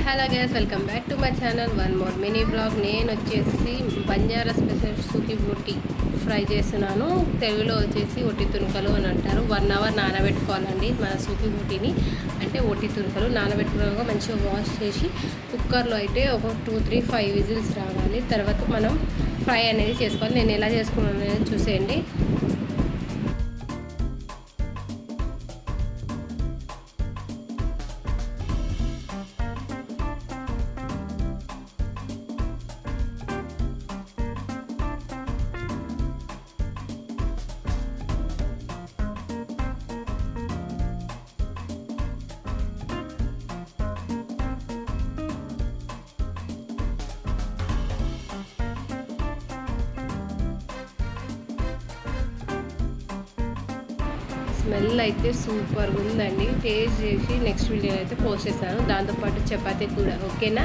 Hello guys, welcome back to my channel. One more mini blog. నేను వచ్చేసి Banjara special సూకి బొట్టి fry చేస్తున్నాను. తెలుగులో వచ్చేసి ఒట్టి తునకలు అని అంటారు. 1 అవర్ నానబెట్టుకోవాలండి మన సూకి బొట్టిని. అంటే ఒట్టి తునకలు నానబెట్టుకున్నాక మంచిగా వాష్ చేసి కుక్కర్లో అయితే ఒక 2, 3, 5 విజిల్స్ రావాలి. తర్వాత మనం ఫ్రై అనేది చేసుకోవాలి. నేను ఎలా చేసుకున్నాను అనేది చూసేయండి. స్మెల్ అయితే సూపర్గా ఉందండి. టేస్ట్ చేసి నెక్స్ట్ వీడియో అయితే పోస్ట్ చేస్తాను. దాంతోపాటు చపాతీ కూడా. ఓకేనా?